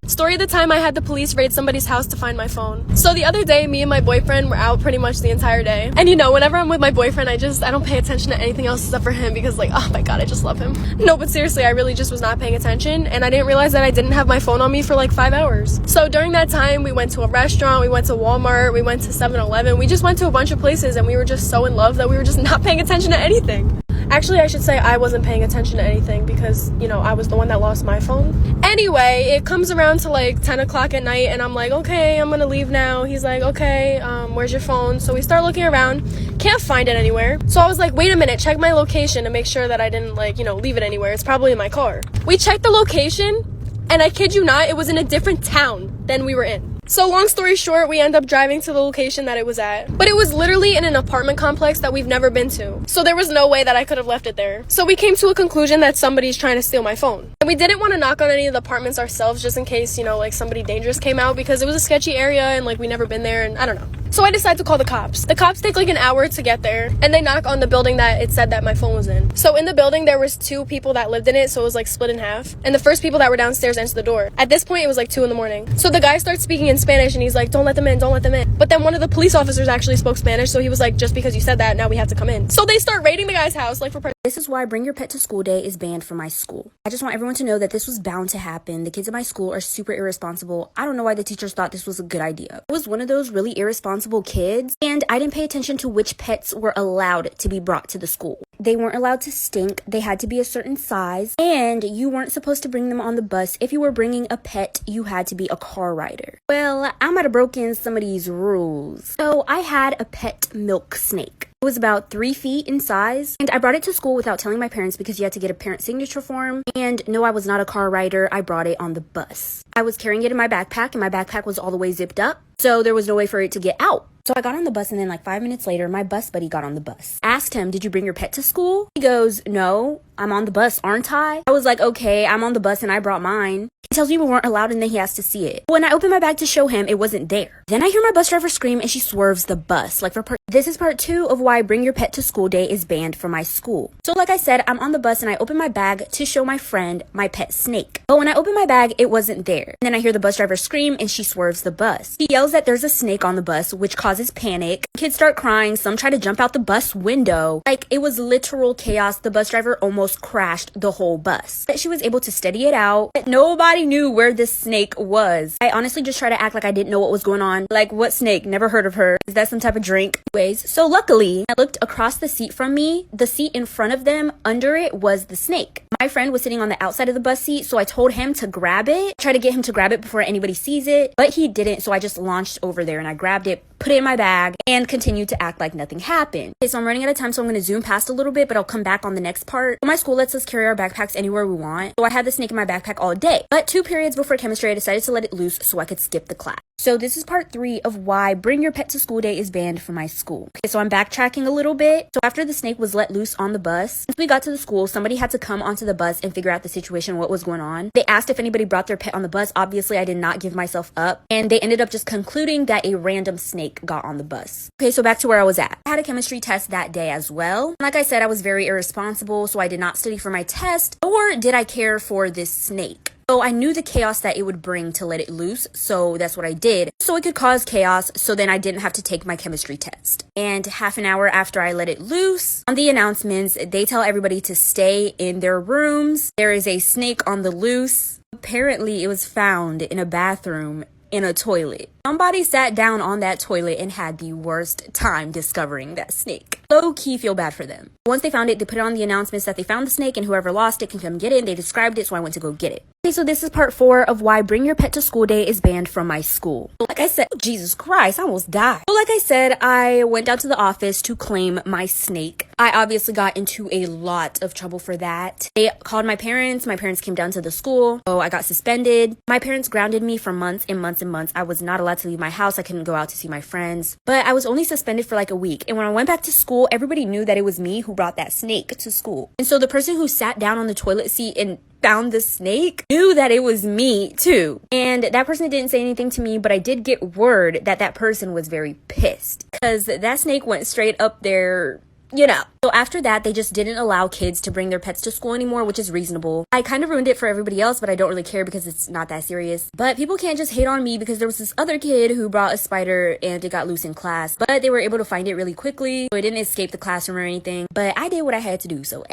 Story of the time I had the police raid somebody's house to find my phone. So the other day, me and my boyfriend were out pretty much the entire day. And you know, whenever I'm with my boyfriend, I don't pay attention to anything else except for him because like, oh my god, I just love him. No, but seriously, I really just was not paying attention and I didn't realize that I didn't have my phone on me for like 5 hours. So during that time, we went to a restaurant, we went to Walmart, we went to 7-Eleven, we just went to a bunch of places and we were just so in love that we were just not paying attention to anything. Actually, I should say I wasn't paying attention to anything because, you know, I was the one that lost my phone. Anyway, it comes around to like 10 o'clock at night and I'm like, okay, I'm gonna leave now. He's like, okay, where's your phone? So we start looking around, can't find it anywhere. So I was like, wait a minute, check my location to make sure that I didn't like, you know, leave it anywhere. It's probably in my car. We checked the location and I kid you not, it was in a different town than we were in. So long story short, we end up driving to the location that it was at. But it was literally in an apartment complex that we've never been to. So there was no way that I could have left it there. So we came to a conclusion that somebody's trying to steal my phone. And we didn't want to knock on any of the apartments ourselves just in case, you know, like somebody dangerous came out because it was a sketchy area and like we never been there and I don't know. So I decided to call the cops. The cops take like an hour to get there and they knock on the building that it said that my phone was in. So in the building there was 2 people that lived in it, so it was like split in half. And the first people that were downstairs answered the door. At this point it was like 2 in the morning. So the guy starts speaking in Spanish and he's like, don't let them in, don't let them in. But then one of the police officers actually spoke Spanish, so he was like, just because you said that, now we have to come in. So they start raiding the guy's house like for This is why Bring Your Pet to School Day is banned from my school. I just want everyone to know that this was bound to happen. The kids at my school are super irresponsible. I don't know why the teachers thought this was a good idea. I was one of those really irresponsible kids, and I didn't pay attention to which pets were allowed to be brought to the school. They weren't allowed to stink, they had to be a certain size, and you weren't supposed to bring them on the bus. If you were bringing a pet, you had to be a car rider. Well, I might have broken some of these rules. So I had a pet milk snake. It was about 3 feet in size, and I brought it to school without telling my parents because you had to get a parent signature form. And no, I was not a car rider. I brought it on the bus. I was carrying it in my backpack, and my backpack was all the way zipped up, so there was no way for it to get out. So I got on the bus, and then like 5 minutes later, my bus buddy got on the bus. Asked him, did you bring your pet to school? He goes, no, I'm on the bus, aren't I? I was like, okay, I'm on the bus and I brought mine. He tells me we weren't allowed and then he has to see it. When I opened my bag to show him, it wasn't there. Then I hear my bus driver scream and she swerves the bus. This is part 2 of why Bring Your Pet to School Day is banned from my school. So like I said, I'm on the bus and I open my bag to show my friend my pet snake. But when I open my bag, it wasn't there. And then I hear the bus driver scream and she swerves the bus. He yells that there's a snake on the bus, which causes panic. Kids start crying. Some try to jump out the bus window. Like, it was literal chaos. The bus driver almost crashed the whole bus. But she was able to steady it out. But nobody knew where this snake was. I honestly just tried to act like I didn't know what was going on. Like, what snake? Never heard of her. Is that some type of drink? Anyways, so luckily, I looked across the seat from me. The seat in front of them, under it was the snake. My friend was sitting on the outside of the bus seat, so I told him to grab it. Try to get him to grab it before anybody sees it. But he didn't, so I just launched over there and I grabbed it, put it in my bag, and continued to act like nothing happened. Okay, so I'm running out of time, so I'm going to zoom past a little bit, but I'll come back on the next part. My school lets us carry our backpacks anywhere we want, so I had the snake in my backpack all day. But 2 periods before chemistry, I decided to let it loose so I could skip the class. So this is part 3 of why Bring Your Pet to School Day is banned from my school. Okay, so I'm backtracking a little bit. So after the snake was let loose on the bus, once we got to the school, somebody had to come onto the bus and figure out the situation, what was going on. They asked if anybody brought their pet on the bus. Obviously, I did not give myself up, and they ended up just concluding that a random snake got on the bus. Okay, so back to where I was at. I had a chemistry test that day as well. Like I said, I was very irresponsible, so I did not study for my test, nor did I care for this snake. So I knew the chaos that it would bring to let it loose, so that's what I did. So it could cause chaos, so then I didn't have to take my chemistry test. And half an hour after I let it loose, on the announcements, they tell everybody to stay in their rooms. There is a snake on the loose. Apparently, it was found in a bathroom in a toilet. Somebody sat down on that toilet and had the worst time discovering that snake. Low-key feel bad for them. Once they found it, they put it on the announcements that they found the snake and whoever lost it can come get it. They described it, so I went to go get it. Okay, so this is part 4 of why Bring Your Pet to School Day is banned from my school. Like I said, Jesus Christ, I almost died. So like I said, I went down to the office to claim my snake. I obviously got into a lot of trouble for that. They called my parents. My parents came down to the school, so I got suspended. My parents grounded me for months and months and months. I was not allowed to leave my house. I couldn't go out to see my friends. But I was only suspended for like a week. And when I went back to school, everybody knew that it was me who brought that snake to school. And so the person who sat down on the toilet seat and found the snake knew that it was me too. And that person didn't say anything to me, but I did get word that that person was very pissed because that snake went straight up their you know. So after that, they just didn't allow kids to bring their pets to school anymore, which is reasonable. I kind of ruined it for everybody else, but I don't really care because it's not that serious. But people can't just hate on me because there was this other kid who brought a spider and it got loose in class. But they were able to find it really quickly, so it didn't escape the classroom or anything. But I did what I had to do, so